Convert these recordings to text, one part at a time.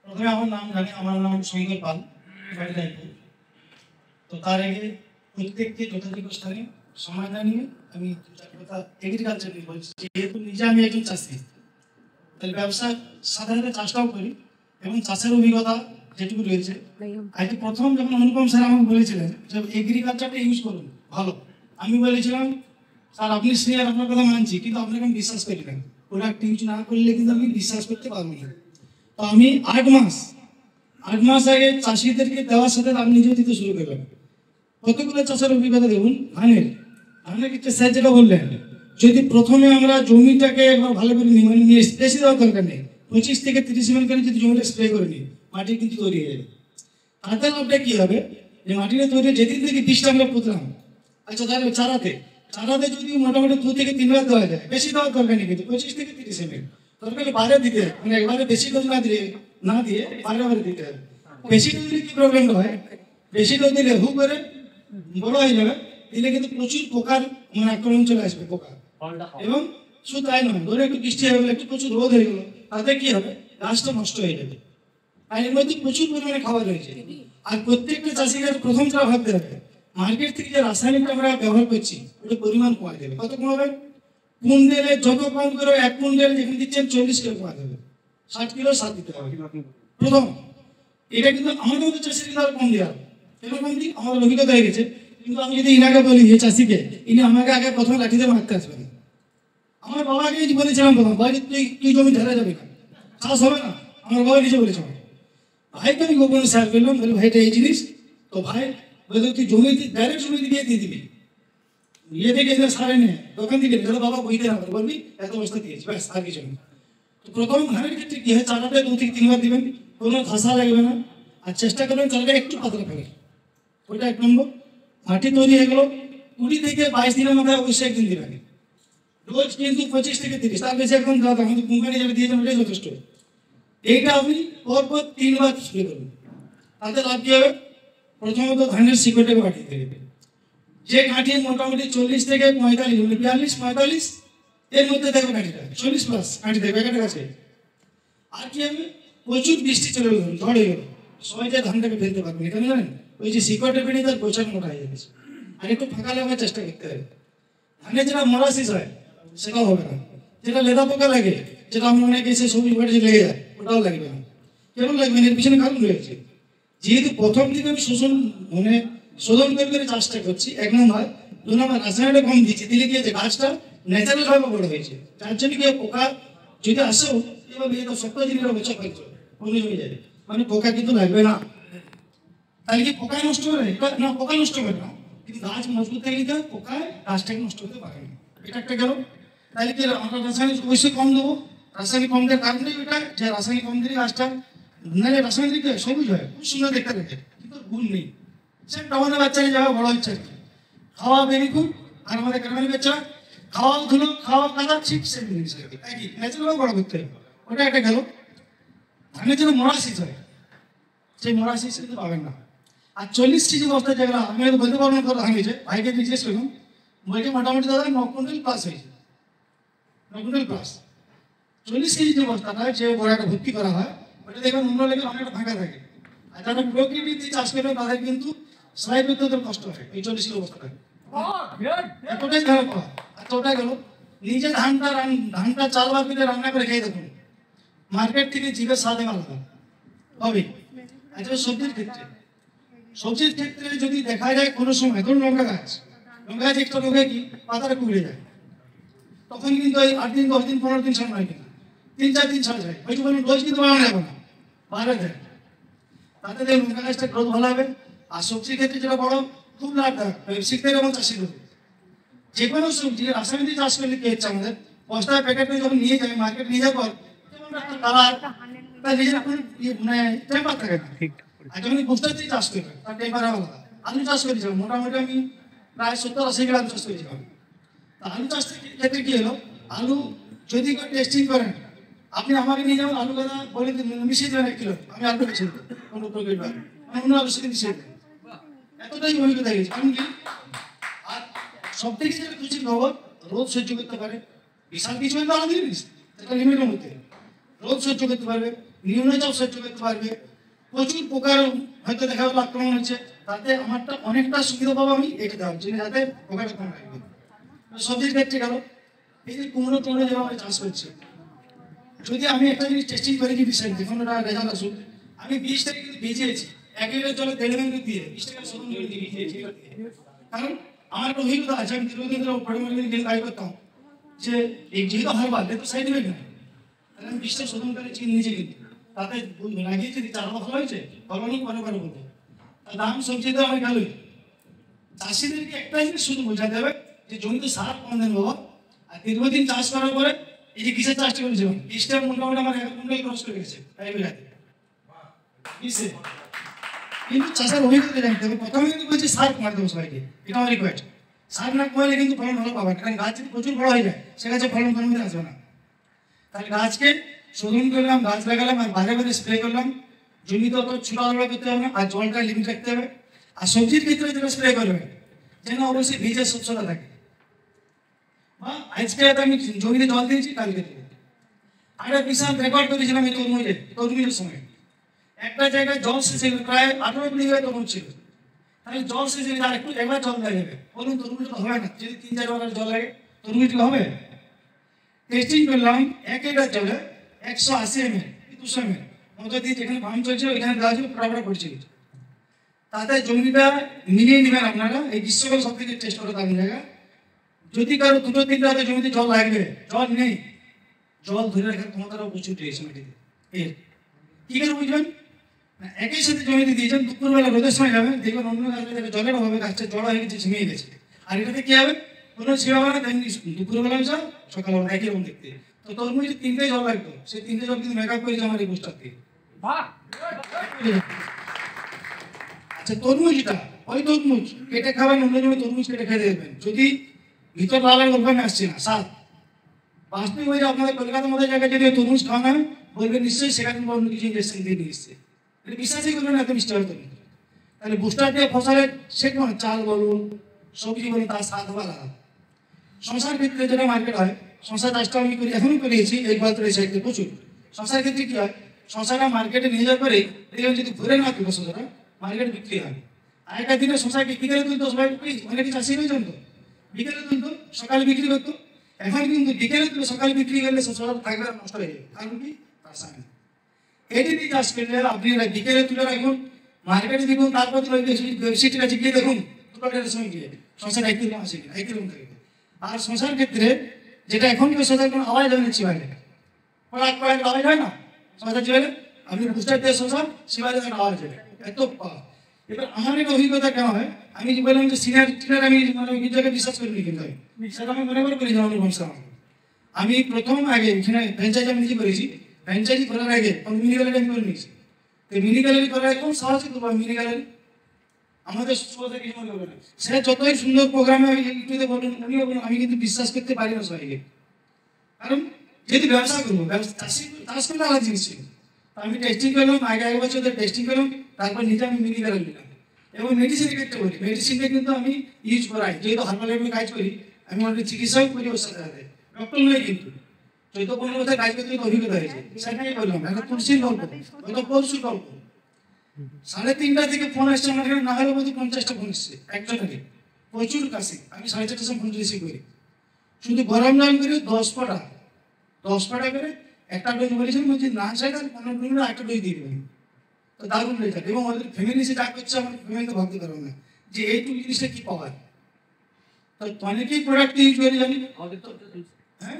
প্রথমে আমার নাম জানি, আমার নাম শঙ্কর পাল, বাড়ি রায়পুর। তো তার আগে প্রত্যেককে যথাযোগ্য স্থানে সময় জানিয়ে আমি দু চার কথা এগ্রিকালচার নিয়ে বলছি। যেহেতু নিজে আমি একজন চাষি, তাহলে ব্যবসা সাধারণত চাষটাও করি এবং চাষের অভিজ্ঞতা যেটুকু রয়েছে। আজকে প্রথম যখন অনুপম স্যার আমাকে বলেছিলেন যে এগ্রিকালচারটা ইউজ করুন ভালো, আমি বলেছিলাম স্যার আপনি সিনিয়র, আপনার কথা মানছি, কিন্তু আপনাকে আমি বিশ্বাস করি না। প্রোডাক্ট ইউজ না করলে কিন্তু আমি বিশ্বাস করতে পারবো না। তো আমি 8 মাস আগে চাষিদেরকে দেওয়ার সাথে আমি নিজেও দিতে শুরু করলাম। কতগুলো চাষের অভিজ্ঞতা দেখুন। ধানের ক্ষেত্রে স্যার যেটা বললেন, যদি প্রথমে আমরা জমিটাকে একবার ভালো করে নিই, মানে বেশি দেওয়ার দরকার নেই, 25 থেকে 30 ml করে যদি জমিটা স্প্রে করে নিই, মাটি কিন্তু তৈরি হয়ে যাবে। তাতে লাভটা কি হবে, যে মাটিটা তৈরি যেদিন থেকে বীজটা আমরা পুঁতলাম, আচ্ছা তাহলে চারাতে যদি মোটামুটি 2 থেকে 3 বার দেওয়া যায়, বেশি দেওয়ার দরকার নেই, কিন্তু 25 থেকে 30 ml দরকার বাইরে দিতে, মানে একবারে বেশি ডোজ না দিয়ে বাইরে দিতে হবে। বেশি ডোজ দিলে কি প্রবলেম হয়, বেশি ডোজ দিলে হু করে বড় হয়ে যাবে, দিলে কিন্তু প্রচুর পোকার মানে আক্রমণ চলে আসবে, পোকা। এবং শুধু তাই নয়, ধরে একটু বৃষ্টি হয়ে গেলো, একটু প্রচুর রোদ হয়ে গেলো, তাতে কি হবে, গাছটা নষ্ট হয়ে যাবে। আর এর মধ্যে প্রচুর পরিমাণে খাবার রয়েছে। আর প্রত্যেকটা চাষিদের প্রথম যা ভাবতে হবে, মার্কেট থেকে যে রাসায়নিকটা আমরা ব্যবহার করছি ওটা পরিমাণ কমা দেবে। কত কমাবে, কুইন্টালে যত কম করে 1 কুইন্টাল যেখানে দিচ্ছেন 40 কিলো কমা দেবে, 60 কিলো সার দিতে হবে প্রথম। এটা কিন্তু আমাদের মতো চাষির কিন্তু আর কম দেওয়া হবে, এরকম দিন আমাদের অভিজ্ঞতা হয়ে গেছে। কিন্তু আমি যদি ইনাকে বলি যে চাষিকে, ইনি আমাকে আগে প্রথমে লাঠিতে মারতে আসবেন। আমার বাবাকে বলেছিলাম প্রথম, ভাই তুই জমি ধরে যাবে না, চাষ হবে না। আমার বাবা নিজে বলেছে, ভাইকে আমি গোপনে শেয়ার করলাম, বলি ভাইটা এই জিনিস। তো ভাই বলে তুই জমিতে ডাইরেক্ট জমিতে দিয়ে দিবি, ইয়ে থেকে সারে নে দোকান থেকে, বাবা বইতে না বলবি এত অবস্থা দিয়েছি, ব্যাস আর কিছু নেই। তো প্রথম ধানের ক্ষেত্রে কি হয়, চারাটা 2 থেকে 3 বার দিবেন, কোনো ঘাসা লাগবে না। আর চেষ্টা করবেন চারাটা একটু পাতলা করে, ওইটা 1 নম্বর। মাটি তৈরি হয়ে গেলো, 20 থেকে 22 দিনের মধ্যে অবশ্যই একদিন দিবেন। রোজ কিন্তু 25 থেকে 30, তার বেশি একদম দাদা আমাদের কোম্পানি যাবে দিয়েছেন, ওটাই যথেষ্ট। এইটা আপনি পরপর 3 বার স্প্রে করবেন। তাতে লাভ কি হবে, প্রথমত ধানের শিকড়টাকে কাটিয়ে দেবে, যে কাঠি মোটামুটি 40 থেকে 45, 42-45 এর মধ্যে দেখবে কাঠিটা 40 প্লাস কাঠি দেবে একটা গাছে। আর কি হবে, প্রচুর বৃষ্টি চলে গেল, ঝড় হয়ে গেল, সবাই যে ধানটাকে ফেলতে পারবেন, এখানে জানেন ওই যে শিকড়টা বেরিয়ে তার গোছান মোটা হয়ে যাচ্ছে। আর একটু ফাঁকা লাগার চেষ্টা করতে হবে। ধানে যেটা মোরাসিস হয় সেটাও হবে না, যেটা লেদা পোকা লাগে, যেটা আমরা অনেকে এসে সবজি বাড়ি লেগে যায়, ওটাও লাগবে না। কেমন লাগবে, এর পিছনে কারণ রয়েছে। যেহেতু প্রথম দিকে আমি শোধন করে চাষটা করছি, 1 নম্বর। 2 নম্বর রাসায়নিকটা কম দিচ্ছি, দিলে কি হচ্ছে, গাছটা ন্যাচারাল ভাবে বড় হয়েছে। তার জন্য কি পোকা যদি আসেও এভাবে সপ্তাহ দিনের বছর ফেলছে কমে হয়ে যাবে, মানে পোকা কিন্তু লাগবে না। তাহলে কি পোকায় নষ্ট করে না, পোকা নষ্ট করে না, কিন্তু গাছ মজবুত থাকলে কি পোকায় গাছটাকে নষ্ট করতে পারে না। এটা একটা গেল। তাহলে কি আমরা রাসায়নিক অবশ্যই কম দেবো। রাসায়নিক কম দেওয়ার কারণটাই ওইটা, যে রাসায়নিক কম দিলে গাছটা নাহলে রাসায়নিক সবুজ হয়, খুব সুন্দর দেখতে লাগে, কিন্তু গুণ নেই। সে টমাটোর বাচ্চা নিয়ে যাওয়া বড় হচ্ছে, খাওয়া বেরিকুল। আর আমাদের গ্রামের বাচ্চারা খাওয়া ধুলো, খাওয়া কাদা ঠিক সেম জিনিস, একই ন্যাচারাল বড় করতে হবে। ওটা একটা গেল। ধানের জন্য মোরাসিস হয়, সেই মোরাসিস কিন্তু পাবেন না। আর 40 কেজি বস্তা যেগুলো আমি হয়তো বলতে পারবো না কত ধান হয়েছে, ভাইকে জিজ্ঞেস করলাম, বইটি মোটামুটি দাদা 9 কুইন্টাল প্লাস হয়েছে, 9 কুইন্টাল প্লাস। 40 কেজি যে বস্তাটা যে গোড়াটা ভর্তি করা হয়, ওটা দেখবেন অন্য লেগে অনেকটা ফাঁকা থাকে। আর যারা প্রকৃতি চাষ করবে তাদের কিন্তু সেলাই করতে ওদের কষ্ট হয় এই 40 কিলো বস্তাটা, এতটাই খারাপ হয়। আচ্ছা ওটা গেল। নিজে ধানটা চাল বা পিঠে রান্না করে খেয়ে দেখুন, মার্কেট থেকে জিভের স্বাদে আলাদা হবে। আচ্ছা সবজির ক্ষেত্রে যদি দেখা যায় কোনো সময়, ধরুন লঙ্কা গাছ একটা রোগে কি পাতাটা কুড়ে যায়, তখন কিন্তু ওই 8 দিন 10 দিন 15 দিন সময় কিনা 3-4 দিন ছাড়া যায়, ওই বলুন রোজ কিন্তু বানানো যাবে না, বাইরে দেয়। তাতে দেখুন লঙ্কা গাছটা গ্রোথ ভালো হবে। আর সবজির ক্ষেত্রে যেটা বড় খুব লাভদায়ক, শিখতে এবং চাষি দেবে। যে কোনো সবজি রাসায়নিক চাষ করলে কি হচ্ছে, আমাদের বস্তায় প্যাকেটে যখন নিয়ে যাবে মার্কেট নিয়ে যাওয়ার পর কালার তার নিজের মানে টেম্পার থাকে না। আর যখন বস্তা দিয়ে চাষ করবে তার টেম্পার আলাদা। আলু চাষ করেছিলাম মোটামুটি আমি প্রায় 70-80 কিলো আলু চাষ করেছিলাম। আলু চাষ ক্ষেত্রে কি হলো, আলু যদি টেস্টিং করেন, আপনি আমাকে নিয়ে যাবেন, আলু কথা বলে মিশিয়ে দেবেন 1 কিলো, আমি আলু মিশিয়ে দেবো কোনো প্রকৃতি, অন্য আলুর সাথে মিশিয়ে দেবেন। এতটাই অভিজ্ঞতা গেছে। কারণ কি, আর সব থেকে যেটা খুশি খবর, রোদ সহ্য করতে পারে, বিশাল কিছু হয়তো আলাদা জিনিস, এটা লিমিটের মধ্যে রোদ সহ্য করতে পারবে। নিম্নচাপ সহ্য করতে পারবে, প্রচুর পোকার হয়তো দেখা গেলো আক্রমণ হচ্ছে, তাতে আমারটা অনেকটা সুবিধা পাবো আমি এটা দেওয়ার জন্য, যাতে পোকাটা কম লাগবে। সবজির ক্ষেত্রে গেল, এই যে কুমড়ো টুমড়ো যেভাবে আমরা চাষ করছি, যদি আমি একটা জিনিস টেস্টিং করেছি রিসেন্ট, দেখুন ওটা রেজাল্ট আসুক, আমি 20 টাকা কিন্তু ভিজিয়েছি 1 লিটার জলে 1.5 মিনিট দিয়ে 20 টাকা শোধন করে দিয়ে ভিজিয়েছি। কারণ আমার একটা অভিজ্ঞতা আছে, আমি দীর্ঘদিন ধরে পরিমাণ কাজ করতাম, যে এই যেহেতু হারবাল তো সাইড ইফেক্ট নেই, তাহলে আমি 20 টাকা শোধন করেছি নিজে, কিন্তু তাতে লাগিয়েছি চারা ভালো হয়েছে, ফলনও কোনো কারো বলতে দাম সবজি তো আমি গেলই। চাষিদেরকে একটাই জিনিস শুধু বোঝাতে হবে যে জমিতে সার কম দেন বাবা, আর দীর্ঘদিন চাষ করার পরে এই যে কিসের চাষটা করেছে, বীজটা মোটামুটি আমার 1 কুইন্টাল খরচ করে গেছে তাই বিলাতে কিসে। কিন্তু চাষের অভিজ্ঞতা জানতে হবে, প্রথমে কিন্তু বলছি সার কমাতে হবে সবাইকে, এটা আমার রিকোয়েস্ট। সার না কমালে কিন্তু ফলন ভালো পাবে, কারণ গাছ যদি প্রচুর বড় হয়ে যায় সে গাছে ফলন কমে আসবে না। তাহলে গাছকে শোধন করলাম, গাছ লাগালাম, আর বাইরে বাইরে স্প্রে করলাম, জমিতে অত ছোটাছড়া করতে হবে না, আর জলটা লিমিট রাখতে হবে। আর সবজির ক্ষেত্রে যেটা স্প্রে করবে যেন অবশ্যই বীজের স্বচ্ছতা থাকে, বা আজকে আমি জমিতে জল দিয়েছি কালকে দেবো। একটা বিশাল রেকর্ড করেছিলাম এই তরমুজের সময়, একটা জায়গায় জল শেষ হয়ে প্রায় 18 বিঘা তরমুজ ছিল, তাহলে জল শেষ হয়ে আর একটু একবার জল দেওয়া যাবে, বলুন তরমুজ তো হবে না, যদি 3-4 বার জল লাগে তরমুজ হবে। টেস্টিং করলাম 1 লিটার জলে 180 ml 200 ml মতো দিয়ে, যেখানে পাম্প চলছে ওইখানে দেওয়া ছিল, ফটাফট পড়ছিল। তাতে জমিটা মিলিয়ে নেবেন আপনারা, এই গ্রীষ্মকাল সব থেকে টেস্ট করে দাম জায়গা। যদি কারো 2-3 রাতে জমিতে জল লাগবে, জল নেই, জল ধরে রাখার ক্ষমতাটাও প্রচুর রয়েছে মাটিতে। এর কি করে বুঝবেন না, একই সাথে জমিতে দিয়েছেন, দুপুরবেলা রোদের সময় যাবেন, দেখবেন অন্য গাছটা জলের অভাবে গাছটা জড় হয়ে গেছে, ঝিমিয়ে গেছে। আর এটাতে কি হবে, কোনো ছিড়াবে না, তেমনি দুপুরবেলা যাও সকালবেলা একই রকম দেখতে। তো তরমুজে 3টে জল লাগতো, সেই 3টে জল কিন্তু মেকআপ করেছে আমার এই পোস্টার দিয়ে। আচ্ছা তরমুজটা, ওই তরমুজ কেটে খাবেন, অন্য জমি তরমুজ কেটে খেয়ে দেখবেন, যদি ভিতর লাল গল্প আমি আসছি না, স্বাদ বাস্তবিক হয়ে আপনাদের কলকাতার মধ্যে জায়গায় যদি তরমুজ খাওয়া হয় বলবেন নিশ্চয়ই সেখানে অন্য কিছু ইনজেকশন দিয়ে নিয়ে এসছে, এটা বিশ্বাসই করবেন এত মিষ্টি হয় তরমুজ। তাহলে বুস্টার দিয়ে ফসলের সে কোনো চাল বলুন সবজি বলুন তার স্বাদ হবে আলাদা। শশার ক্ষেত্রে যেটা মার্কেট হয়, শশা চাষটা আমি করি, এখনই করিয়েছি এই বাজারে সাইডে প্রচুর। শশার ক্ষেত্রে কি হয়, শশাটা মার্কেটে নিয়ে যাওয়ার পরে দেখবেন যদি ঘুরে না তুলো শশাটা মার্কেটে বিক্রি হয়। আগেকার দিনে শশাকে বিকেলে তুলতো সবাই, অনেকে চাষি হয়ে জানতো, বিকেলে তুলতো সকালে বিক্রি করতো। এখন কিন্তু বিকেলে তুলে সকালে বিক্রি করলে শশাটা থাকবে নষ্ট হয়ে যাবে, কারণ কি রাসায়নিক। এটি দিয়ে চাষ করলে আপনি বিকেলে তুলে রাখুন, মার্কেটে দেখুন, তারপর ওয়েবসাইটের কাছে গিয়ে দেখুন দুটোটার সময় গিয়ে শশাটা একই রকম আসে কিনা, একই রকম থাকবে। আর শশার ক্ষেত্রে যেটা এখন শশার কোনো আওয়াজ হয় না, চিবাইলে পড়াক পড়াক আওয়াজ হয় না, শশা চিবাইলে আপনি বুস্টার দিয়ে শশা চিবাইলে একটা আওয়াজ হবে, এত পাওয়া। এবার আমার একটা অভিজ্ঞতা কেন হয়, আমি যে বললাম যে সিনিয়র টিনার আমি মানে ওই জায়গায় বিশ্বাস করিনি, কিন্তু সেটা আমি মনে করে করি যে আমার বংশ। আমি প্রথম আগে এখানে ফ্র্যাঞ্চাইজি আমি নিজে করেছি, ফ্র্যাঞ্চাইজি করার আগে আমি মিনি গ্যালারি আমি করে নিয়েছি। তো মিনি গ্যালারি করার একদম সাহসী করবো মিনি গ্যালারি, আমাদের সুস্থতা কিছু মনে করবে না, সে যতই সুন্দর প্রোগ্রামে আমি ইউটিউবে বলুন উনিও বলুন, আমি কিন্তু বিশ্বাস করতে পারি না সবাইকে, কারণ যেহেতু ব্যবসা করবো, চাষ করলে আলাদা জিনিস ছিল। আমি টেস্টিং করলাম, আগে 1 বছর ধরে টেস্টিং করলাম, তারপর নিজে আমি মিনি গ্যালারি নিলাম। এবং মেডিসিনের ক্ষেত্রে বলি, মেডিসিনটা কিন্তু আমি ইউজ করাই, যেহেতু হারবাল আমি কাজ করি, আমি অনেক চিকিৎসাও করি ওর সাথে সাথে, ডক্টর নয় কিন্তু 14-15 বছর কাজ করতে অভিজ্ঞতা হয়েছে। সেটাই বললাম, এখন তুলসীর গল্প, হয়তো পরশুর গল্প 3:30 থেকে ফোন আসছে আমার এখানে, না হলে বলতে 50টা ফোন এসছে একজনের, প্রচুর কাশি। আমি 4:30টার সময় ফোন রিসিভ করি, শুধু গরম জল করে 10 ফোঁটা করে একটা ডোজ বলেছেন, বলছি না চাই তাহলে 15 মিনিট একটা ডোজ দিয়ে দেবেন। তো দারুণ রেজাল্ট, এবং ওদের ফ্যামিলি সে ডাক করছে, আমার ফ্যামিলি তো ভাবতে পারবো না যে এইটুকু জিনিসটা কি পাওয়ার। তো অনেকেই প্রোডাক্ট ইউজ করে জানি, হ্যাঁ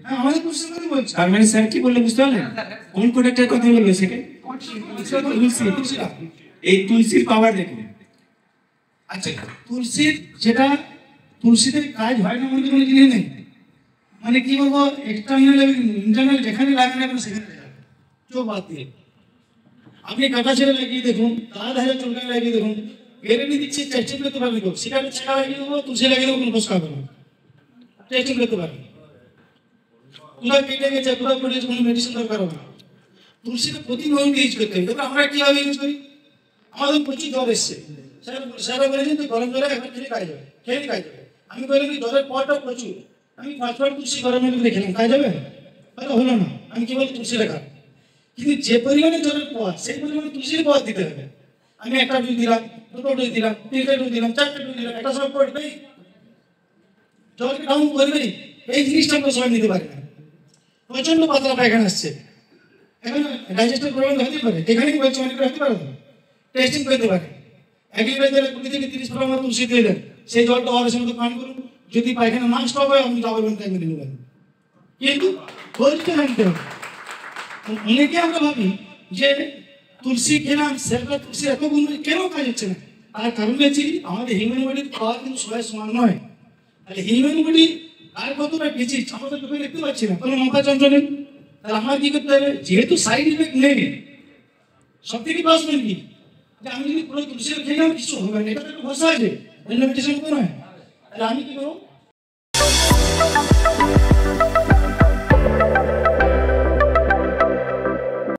হ্যাঁ আমাদের কোশ্চেন করে বলছে। তার মানে স্যার কি বললে বুঝতে পারলেন, কোন প্রোডাক্টের কথা বললো সেটা? এই তুলসীর পাওয়ার দেখুন। আচ্ছা তুলসীর যেটা, তুলসীতে কাজ হয় না বলতে কোনো জিনিস নেই, মানে কি বলবো, এক্সটার্নাল এবং ইন্টারনাল যেখানে লাগে না সেখানে যাবে, চোখ বাদ দিয়ে। আপনি কাটা ছেড়ে লাগিয়ে দেখুন, তার ধারে চুলকানি লাগিয়ে দেখুন, গ্যারেন্টি দিচ্ছি টেস্টিং করতে পারবেন। সেটা ছেঁড়া লাগিয়ে দেবো, তুলসী লাগিয়ে দেবো, কোনো বস খাবে না, টেস্টিং করতে পারবেন। কোথাও কেটে গেছে, কোথাও পড়েছে, কোনো মেডিসিন দরকার হবে না। তুলসীকে প্রতি মুহূর্তে ইউজ করতে হবে। আমরা কীভাবে ইউজ করি, আমাদের প্রচুর জ্বর এসছে, স্যারা বলেছেন তো গরম জলে এখন খেলে কাজ যাবে, খেলে কাজ যাবে। আমি বললাম কি জ্বরের পরটা প্রচুর, আমি 5 তুলসী গরম জলে খেলাম, কাজ যাবে? হয়তো হলো না, আমি কি বলি তুলসী লেখা কিন্তু যে পরিমাণে জলের প্রবাহ সেই পরিমাণে তুলসীর প্রবাহ দিতে হবে। আমি একটা ডোজ দিলাম, দুটো ডোজ দিলাম, তিনটে ডোজ দিলাম, চারটে ডোজ দিলাম, একটা সময় পড়বেই, জলকে ডাউন করবেই। এই জিনিসটা আমরা সবাই নিতে পারি না। প্রচন্ড পাতলা পায়খানা আসছে, এখন ডাইজেস্টের প্রবলেম হতে পারে, এখানে কি বলছে অনেক হতে পারে, টেস্টিং করতে পারে। 1 লিটার জলে 20 থেকে 30 গ্রাম তুলসী দিয়ে দেন, সেই জলটা ওয়ারেসের মধ্যে পান করুন। যদি পায়খানা না স্টপ হয় আপনি ডাবল বেন টাইমে দিতে পারেন, কিন্তু বলতে জানতে হবে। অনেকে আমরা ভাবি যে তুলসী খেলাম সেটা তুলসীর এত গুণ কেন কাজ হচ্ছে না, তার কারণ হচ্ছে আমাদের হিউম্যান বডির পাওয়ার কিন্তু সবাই সমান নয়। তাহলে হিউম্যান বডি আর কতটা বেশি আমাদের চোখে দেখতে পাচ্ছি না, কোনো মাথা যন্ত্রণা নেই। তাহলে আমার কি করতে হবে, যেহেতু সাইড ইফেক্ট নেই, সব থেকে প্লাসমেন্ট কি যে আমি যদি পুরো তুলসী খেয়ে আমার কিছু হবে না, এটা তো একটা ভরসা আছে, অন্য মেডিসিন তো নয়। তাহলে আমি কি করবো?